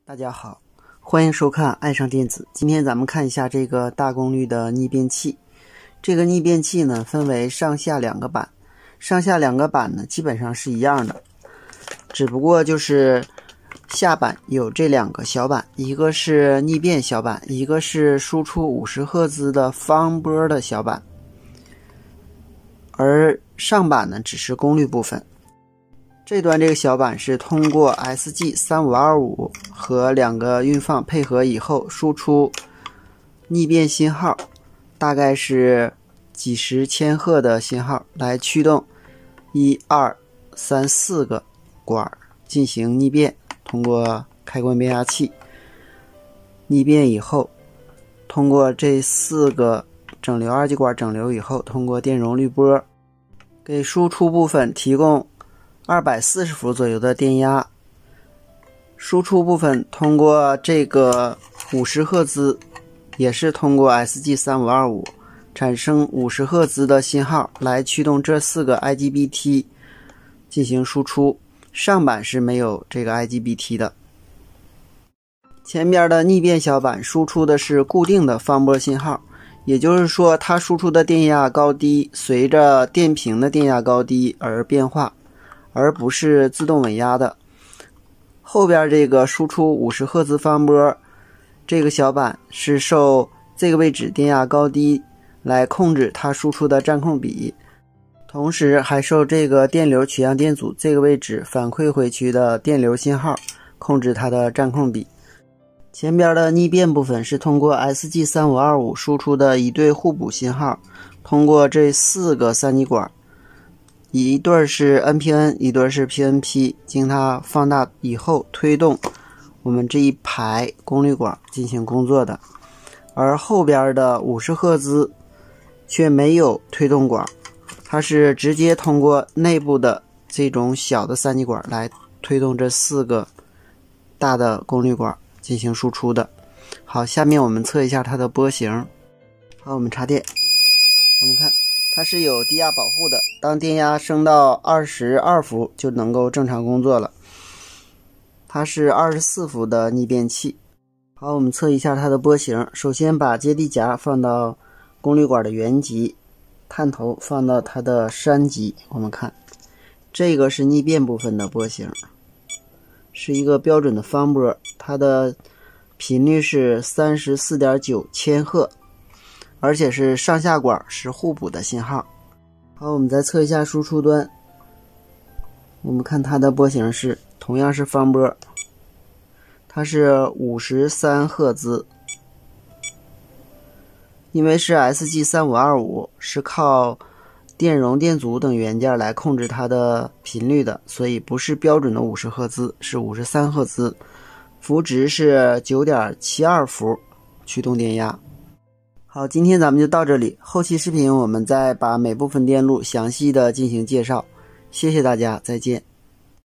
大家好，欢迎收看爱上电子。今天咱们看一下这个大功率的逆变器。这个逆变器呢，分为上下两个版，上下两个版呢基本上是一样的，只不过就是下版有这两个小版，一个是逆变小版，一个是输出50赫兹的方波的小版，而上版呢只是功率部分。这端这个小版是通过 SG3525 和两个运放配合以后输出逆变信号，大概是几十千赫的信号来驱动1、2、3、4个管进行逆变，通过开关变压器逆变以后，通过这4个整流二极管整流以后，通过电容滤波给输出部分提供240伏左右的电压，输出部分通过这个50赫兹，也是通过 SG3525 产生50赫兹的信号来驱动这4个 IGBT 进行输出。上版是没有这个 IGBT 的。前边的逆变小版输出的是固定的方波信号，也就是说它输出的电压高低随着电平的电压高低而变化，而不是自动稳压的。后边这个输出50赫兹方波这个小版是受这个位置电压高低来控制它输出的占空比，同时还受这个电流取样电阻这个位置反馈回去的电流信号控制它的占空比。前边的逆变部分是通过 SG3525 输出的一对互补信号，通过这4个三极管，一对是 NPN， 一对是 PNP， 经它放大以后推动我们这一排功率管进行工作的。而后边的50赫兹却没有推动管，它是直接通过内部的这种小的三极管来推动这4个大的功率管进行输出的。好，下面我们测一下它的波形。好，我们插电，我们看它是有低压保护的，当电压升到22伏就能够正常工作了。它是24伏的逆变器。好，我们测一下它的波形。首先把接地夹放到功率管的原极，探头放到它的山极，我们看这个是逆变部分的波形，是一个标准的方波，它的频率是 34.9 千赫，而且是上下管是互补的信号。好，我们再测一下输出端，我们看它的波形是同样是方波，它是53赫兹。因为是 SG3525 是靠电容电阻等元件来控制它的频率的，所以不是标准的50赫兹，是53赫兹，伏值是 9.72 伏驱动电压。好，今天咱们就到这里，后期视频我们再把每部分电路详细的进行介绍。谢谢大家，再见。